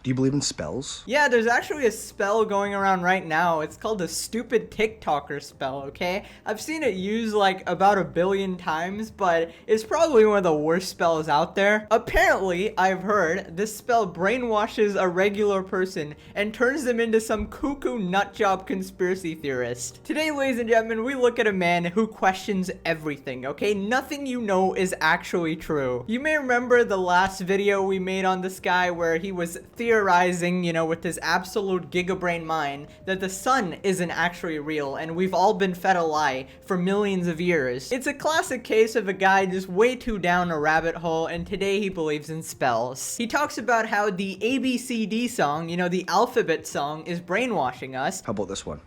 Do you believe in spells? Yeah, there's actually a spell going around right now. It's called the stupid TikToker spell, okay? I've seen it used like about 1 billion times, but it's probably one of the worst spells out there. Apparently, I've heard this spell brainwashes a regular person and turns them into some cuckoo nutjob conspiracy theorist. Today, ladies and gentlemen, we look at a man who questions everything, okay? Nothing you know is actually true. You may remember the last video we made on this guy where he was theorizing, you know, with his absolute gigabrain mind that the sun isn't actually real and we've all been fed a lie for millions of years. It's a classic case of a guy just way too down a rabbit hole, and today he believes in spells. He talks about how the ABCD song, you know, the alphabet song, is brainwashing us. How about this one?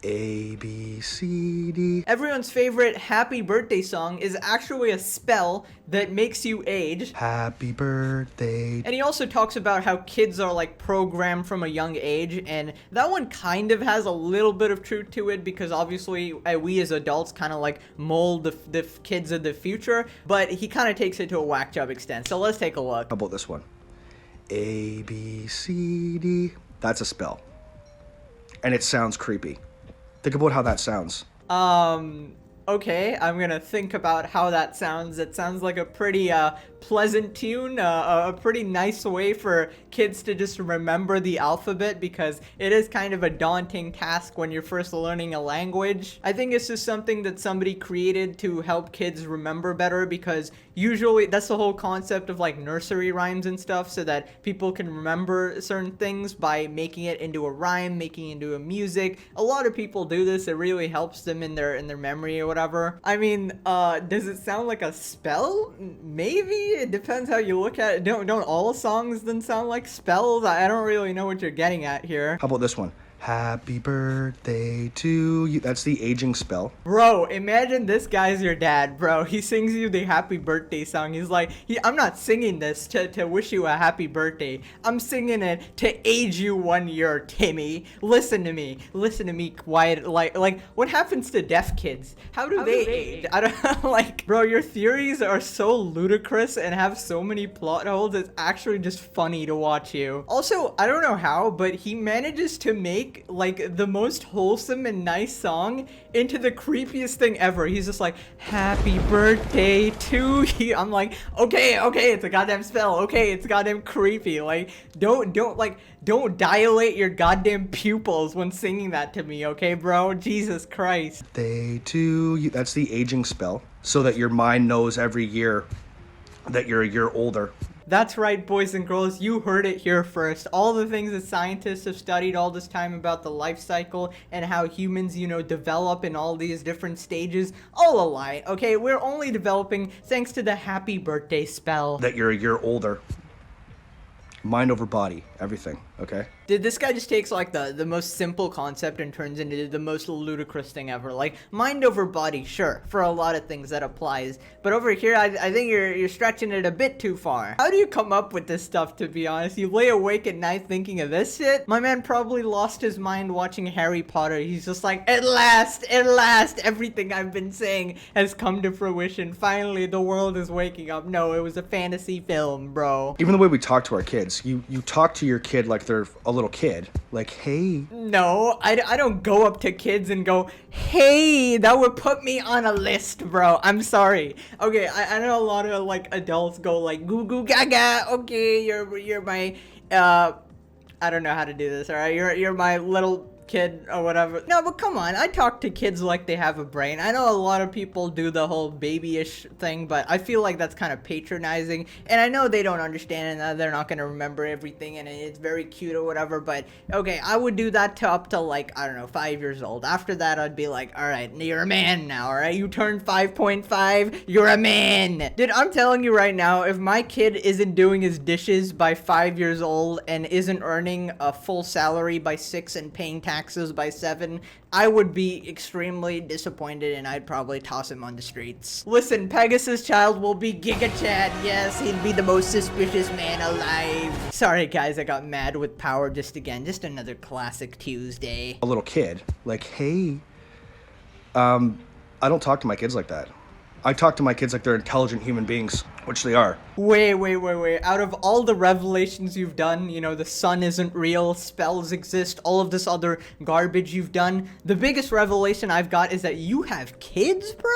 A, B, C, D. Everyone's favorite happy birthday song is actually a spell that makes you age. Happy birthday. And he also talks about how kids are like programmed from a young age, and that one kind of has a little bit of truth to it because obviously we as adults kind of like mold the kids of the future, but he kind of takes it to a whack job extent. So let's take a look. How about this one? A, B, C, D. That's a spell. And it sounds creepy. Think about how that sounds. Okay, I'm gonna think about how that sounds. It sounds like a pretty pleasant tune, a pretty nice way for kids to just remember the alphabet, because it is kind of a daunting task when you're first learning a language. I think it's just something that somebody created to help kids remember better, because usually that's the whole concept of like nursery rhymes and stuff, so that people can remember certain things by making it into a rhyme, making it into a music. A lot of people do this. It really helps them in their memory or whatever. I mean, does it sound like a spell? Maybe. It depends how you look at it. Don't all songs then sound like spells? I don't really know what you're getting at here. How about this one? Happy birthday to you. That's the aging spell. Bro, imagine this guy's your dad, bro. He sings you the happy birthday song. He's like, I'm not singing this to wish you a happy birthday. I'm singing it to age you 1 year, Timmy. Listen to me. Listen to me quiet. Like what happens to deaf kids? How do they age? I don't like, bro, your theories are so ludicrous and have so many plot holes. It's actually just funny to watch you. Also, I don't know how, but he manages to make like the most wholesome and nice song into the creepiest thing ever. He's just like, happy birthday to you. I'm like, okay, it's a goddamn spell. Okay, it's goddamn creepy. Like, don't dilate your goddamn pupils when singing that to me, okay, bro? Jesus Christ. Day to you. That's the aging spell, so that your mind knows every year that you're a year older. That's right, boys and girls, you heard it here first. All the things that scientists have studied all this time about the life cycle and how humans, you know, develop in all these different stages, all a lie, okay? We're only developing thanks to the happy birthday spell. That you're a year older. Mind over body, everything, okay? This guy just takes like the most simple concept and turns into the most ludicrous thing ever. Like, mind over body, sure, for a lot of things that applies, but over here I think you're stretching it a bit too far. How do you come up with this stuff, to be honest? You lay awake at night thinking of this shit? My man probably lost his mind watching Harry Potter. He's just like, at last, everything I've been saying has come to fruition. Finally, the world is waking up. No, it was a fantasy film, bro. Even the way we talk to our kids, you talk to your kid like they're a little kid, like, hey. No, I don't go up to kids and go, hey, that would put me on a list, bro. I'm sorry. Okay, I know a lot of like adults go like goo goo gaga. Okay, you're my I don't know how to do this. All right, you're my little kid or whatever. No, but come on, I talk to kids like they have a brain. I know a lot of people do the whole babyish thing, but I feel like that's kind of patronizing, and I know they don't understand and they're not going to remember everything, and it's very cute or whatever, but okay, I would do that to up to like, I don't know, 5 years old. After that, I'd be like, all right, you're a man now, all right? You turned 5.5, you're a man. Dude, I'm telling you right now, if my kid isn't doing his dishes by 5 years old and isn't earning a full salary by 6 and paying taxes by 7, I would be extremely disappointed and I'd probably toss him on the streets. Listen, Pegasus child will be Giga Chad. Yes, he'd be the most suspicious man alive. Sorry guys, I got mad with power just another classic Tuesday. A little kid, like, hey. I don't talk to my kids like that. I talk to my kids like they're intelligent human beings. which they are. Wait. Out of all the revelations you've done, you know, the sun isn't real, spells exist, all of this other garbage you've done, the biggest revelation I've got is that you have kids, bro?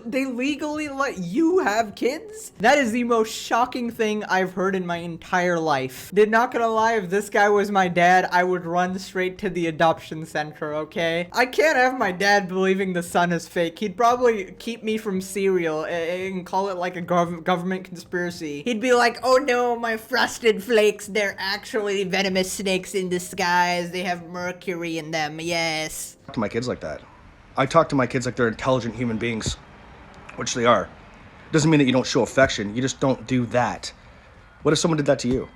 They legally let you have kids? That is the most shocking thing I've heard in my entire life. Not gonna lie, if this guy was my dad, I would run straight to the adoption center, okay? I can't have my dad believing the sun is fake. He'd probably keep me from cereal and call it like a government conspiracy. He'd be like, oh no, my frosted flakes, they're actually venomous snakes in disguise. They have mercury in them, yes. To my kids like that. I talk to my kids like they're intelligent human beings, which they are. Doesn't mean that you don't show affection. You just don't do that. What if someone did that to you?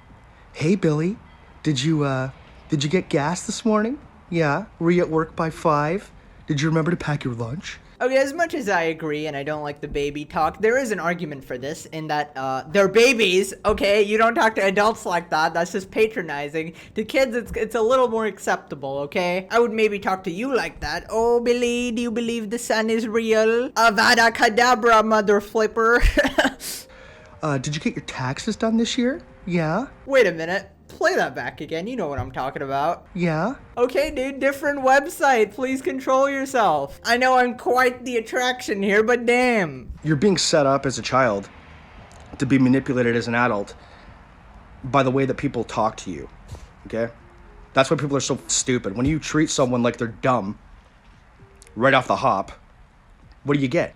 Hey, Billy, did you get gas this morning? Yeah. Were you at work by 5? Did you remember to pack your lunch? Okay, as much as I agree and I don't like the baby talk, there is an argument for this in that they're babies, okay? You don't talk to adults like that. That's just patronizing. To kids, it's a little more acceptable, okay? I would maybe talk to you like that. Oh, Billy, do you believe the sun is real? Avada Kedavra, mother flipper. Did you get your taxes done this year? Yeah. Wait a minute. Play that back again. You know what I'm talking about. Yeah. Okay, dude, different website. Please control yourself. I know I'm quite the attraction here, but damn. You're being set up as a child to be manipulated as an adult by the way that people talk to you, okay? That's why people are so stupid. When you treat someone like they're dumb right off the hop, what do you get?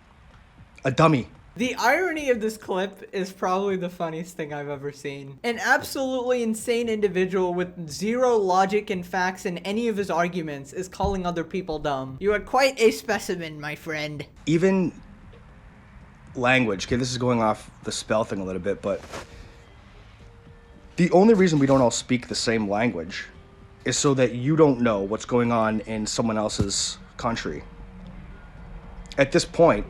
A dummy. The irony of this clip is probably the funniest thing I've ever seen. An absolutely insane individual with zero logic and facts in any of his arguments is calling other people dumb. You are quite a specimen, my friend. Even language, okay, this is going off the spell thing a little bit, but the only reason we don't all speak the same language is so that you don't know what's going on in someone else's country. At this point,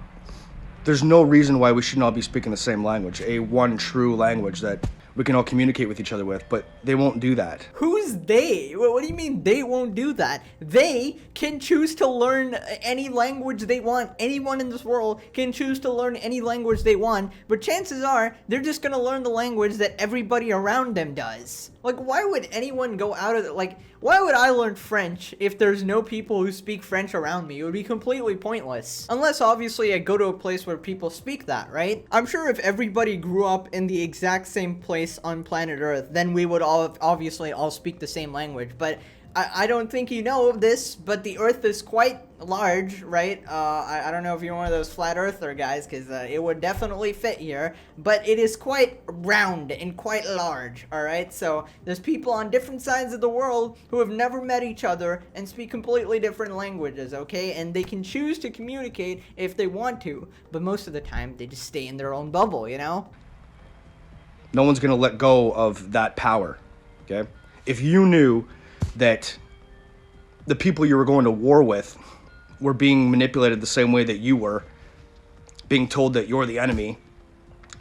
there's no reason why we shouldn't all be speaking the same language, a one true language that we can all communicate with each other with, but they won't do that. Who's they? What do you mean they won't do that? They can choose to learn any language they want. Anyone in this world can choose to learn any language they want, but chances are they're just gonna learn the language that everybody around them does. Like, why would anyone go out of it? Like, why would I learn French if there's no people who speak French around me? It would be completely pointless. Unless, obviously, I go to a place where people speak that, right? I'm sure if everybody grew up in the exact same place on planet Earth, then we would all obviously all speak the same language. But I don't think you know this, but the Earth is quite large, right? I don't know if you're one of those flat earther guys, because it would definitely fit here, but it is quite round and quite large, all right? So there's people on different sides of the world who have never met each other and speak completely different languages, okay? And they can choose to communicate if they want to, but most of the time they just stay in their own bubble, you know? No one's gonna let go of that power, okay? If you knew that the people you were going to war with were being manipulated the same way that you were, being told that you're the enemy,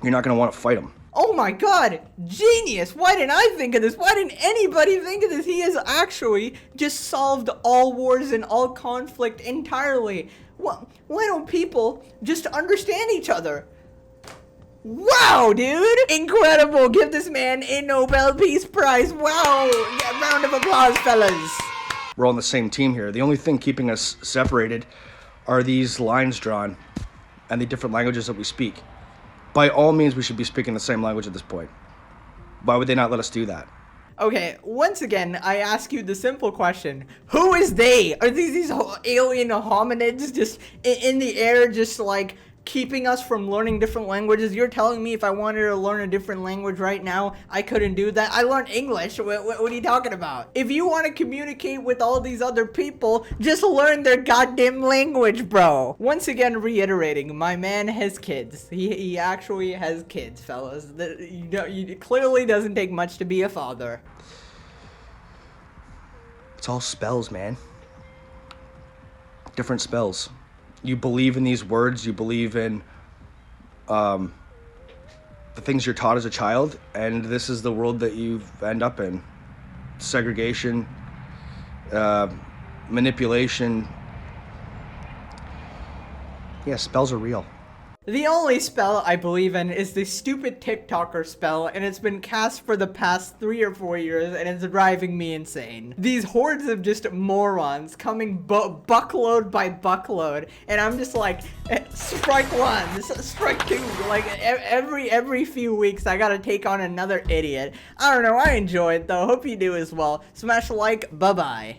you're not going to want to fight them. Oh my god, genius! Why didn't I think of this? Why didn't anybody think of this? He has actually just solved all wars and all conflict entirely. Why don't people just understand each other? Wow, dude! Incredible! Give this man a Nobel Peace Prize! Wow! Yeah, round of applause, fellas! We're all on the same team here. The only thing keeping us separated are these lines drawn and the different languages that we speak. By all means, we should be speaking the same language at this point. Why would they not let us do that? Okay, once again, I ask you the simple question. Who is they? Are these alien hominids just in the air, just like keeping us from learning different languages? You're telling me if I wanted to learn a different language right now, I couldn't do that? I learned English. What are you talking about? If you want to communicate with all these other people, just learn their goddamn language, bro. Once again, reiterating, my man has kids. He actually has kids, fellas. It clearly doesn't take much to be a father. It's all spells, man. Different spells. You believe in these words, you believe in the things you're taught as a child, and this is the world that you end up in. Segregation, manipulation. Yeah, spells are real. The only spell I believe in is the stupid TikToker spell, and it's been cast for the past 3 or 4 years, and it's driving me insane. These hordes of just morons coming buckload by buckload, and I'm just like, strike one, strike two. Like every few weeks, I gotta take on another idiot. I don't know. I enjoy it though. Hope you do as well. Smash a like. Bye bye.